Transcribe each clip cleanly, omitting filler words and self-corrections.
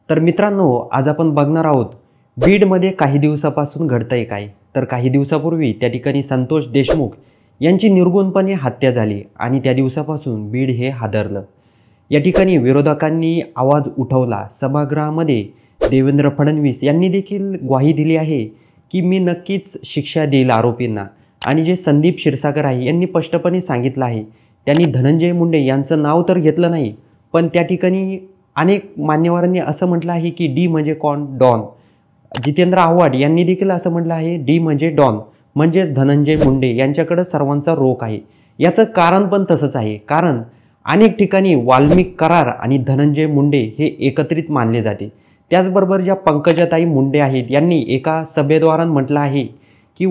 तर मित्रांनो, आज आपण बघणार आहोत बीडमध्ये काही दिवसापासून घडतंय काय. तर काही दिवसापूर्वी त्या ठिकाणी संतोष देशमुख यांची निर्गुणपणे हत्या झाली आणि त्या दिवसापासून बीड हे हादरलं. या ठिकाणी विरोधकांनी आवाज उठवला. सभागृहामध्ये देवेंद्र फडणवीस यांनी देखील ग्वाही दिली आहे की मी नक्कीच शिक्षा देईल आरोपींना. आणि जे संदीप क्षीरसागर आहे यांनी स्पष्टपणे सांगितलं आहे, त्यांनी धनंजय मुंडे यांचं नाव तर घेतलं नाही, पण त्या ठिकाणी अनेक मान्यवरांनी असं म्हटलं आहे की डी म्हणजे कोण, डॉन. जितेंद्र आव्हाड यांनी देखील असं म्हटलं आहे, डी म्हणजे डॉन म्हणजे धनंजय मुंडे यांच्याकडे सर्वांचा रोख आहे. याचं कारण पण तसंच आहे, कारण अनेक ठिकाणी वाल्मिक करार आणि धनंजय मुंडे हे एकत्रित मानले जाते. त्याचबरोबर ज्या पंकजाताई मुंडे आहेत यांनी एका सभेद्वारे म्हटलं आहे की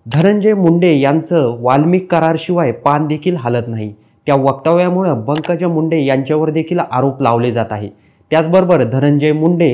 धनंजय मुंडे यांचं वाल्मिक करारशिवाय पान देखील हालत नाही. त्या वक्तव्यामुळं पंकजा मुंडे यांच्यावर देखील आरोप लावले जात आहे. त्याचबरोबर धनंजय मुंडे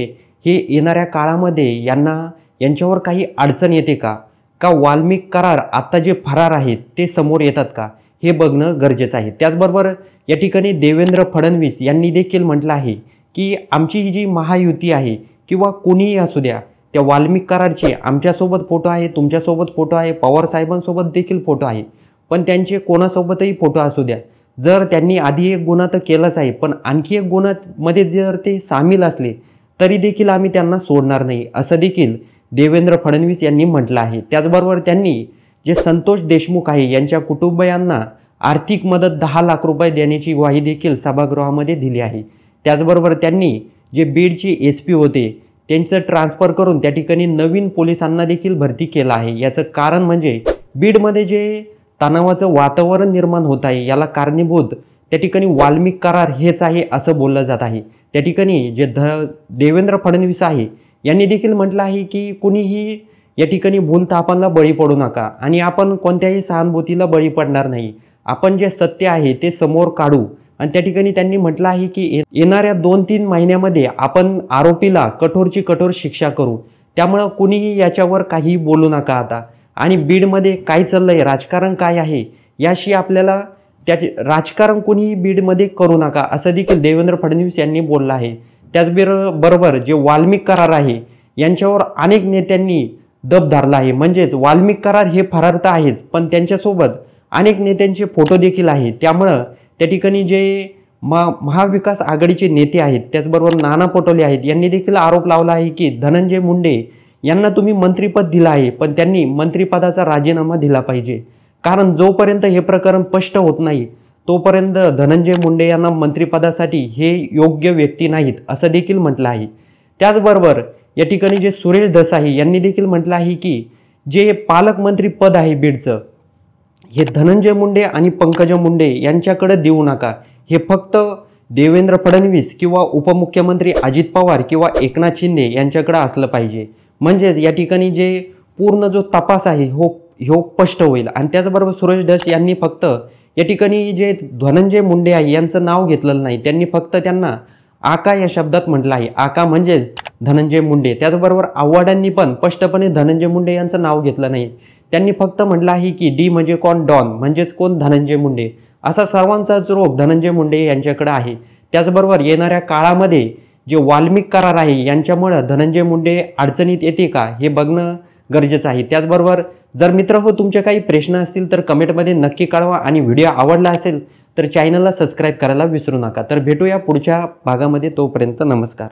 हे येणाऱ्या काळामध्ये यांच्यावर काही अडचण येते का वाल्मिक करार आत्ता जे फरार आहेत ते समोर येतात का, हे बघणं गरजेचं आहे. त्याचबरोबर या ठिकाणी देवेंद्र फडणवीस यांनी देखील म्हटलं आहे की आमची जी महायुती आहे किंवा कोणीही असू द्या, त्या वाल्मिक करारचे आमच्यासोबत फोटो आहे, तुमच्यासोबत फोटो आहे, पवार साहेबांसोबत देखील फोटो आहे, पण त्यांचे कोणासोबतही फोटो असू द्या, जर त्यांनी आधी एक गुन्हा तर केलाच आहे, पण आणखी एक गुन्ह्यामध्ये जर ते सामील असले तरी देखील आम्ही त्यांना सोडणार नाही, असं देखील देवेंद्र फडणवीस यांनी म्हटलं आहे. त्याचबरोबर त्यांनी जे संतोष देशमुख आहे यांच्या कुटुंबियांना आर्थिक मदत 10 लाख रुपये देण्याची ग्वाही देखील सभागृहामध्ये दिली आहे. त्याचबरोबर त्यांनी जे बीडचे SP होते त्यांचं ट्रान्सफर करून त्या ठिकाणी नवीन पोलिसांना देखील भरती केलं आहे. याचं कारण म्हणजे बीडमध्ये जे तणावाचं वातावरण निर्माण होत आहे याला कारणीभूत त्या ठिकाणी वाल्मिक करार हेच आहे असं बोललं जात आहे. त्या ठिकाणी जे देवेंद्र फडणवीस आहे यांनी देखील म्हटलं आहे की कुणीही या ठिकाणी भूलथापांना बळी पडू नका आणि आपण कोणत्याही सहानुभूतीला बळी पडणार नाही, आपण जे सत्य आहे ते समोर काढू. आणि त्या ठिकाणी त्यांनी म्हटलं आहे की येणाऱ्या 2-3 महिन्यामध्ये आपण आरोपीला कठोरची कठोर शिक्षा करू, त्यामुळं कुणीही याच्यावर काही बोलू नका आता. आणि बीडमध्ये काय चाललंय, राजकारण काय आहे याशी आपल्याला राजकारण कुणीही बीडमध्ये करू नका असं देखील देवेंद्र फडणवीस यांनी बोललं आहे. त्याचबरोबर जे वाल्मिक करार आहे यांच्यावर अनेक नेत्यांनी दब धरला आहे. म्हणजेच वाल्मिक करार हे फरार तर आहेच, पण त्यांच्यासोबत अनेक नेत्यांचे फोटो देखील आहेत. त्यामुळं त्या ठिकाणी जे महाविकास आघाडीचे नेते आहेत, त्याचबरोबर नाना पटोले आहेत, यांनी देखील आरोप लावला आहे की धनंजय मुंडे यांना तुम्ही मंत्रिपद दिलं आहे, पण त्यांनी मंत्रिपदाचा राजीनामा दिला पाहिजे, कारण जोपर्यंत हे प्रकरण स्पष्ट होत नाही तोपर्यंत धनंजय मुंडे यांना मंत्रिपदासाठी हे योग्य व्यक्ती नाहीत असं देखील म्हटलं आहे. त्याचबरोबर या ठिकाणी जे सुरेश देसाई यांनी देखील म्हटलं आहे की जे पालकमंत्री पद आहे बीडचं, हे धनंजय मुंडे आणि पंकजा मुंडे यांच्याकडे देऊ नका, हे फक्त देवेंद्र फडणवीस किंवा उपमुख्यमंत्री अजित पवार किंवा एकनाथ शिंदे यांच्याकडे असलं पाहिजे. म्हणजेच या ठिकाणी जे पूर्ण जो तपास आहे हो स्पष्ट होईल. आणि त्याचबरोबर सुरेश धस यांनी फक्त या ठिकाणी जे धनंजय मुंडे आहे यांचं नाव घेतलेलं नाही, त्यांनी फक्त त्यांना आका या शब्दात म्हटलं आहे, आका म्हणजेच धनंजय मुंडे. त्याचबरोबर आव्हाडांनी पण स्पष्टपणे धनंजय मुंडे यांचं नाव घेतलं नाही, त्यांनी फक्त म्हटलं आहे की डी म्हणजे कोण, डॉन म्हणजेच कोण, धनंजय मुंडे. असा सर्वांचाच रोग धनंजय मुंडे यांच्याकडे आहे. त्याचबरोबर येणाऱ्या काळामध्ये जे वाल्मिक करार आहे यांच्यामुळं धनंजय मुंडे अडचणीत येते का हे बघणं गरजेचं आहे. त्याचबरोबर जर मित्र हो तुमचे काही प्रश्न असतील तर कमेंटमध्ये नक्की कळवा आणि व्हिडिओ आवडला असेल तर चॅनलला सबस्क्राईब करायला विसरू नका. तर भेटूया पुढच्या भागामध्ये, तोपर्यंत नमस्कार.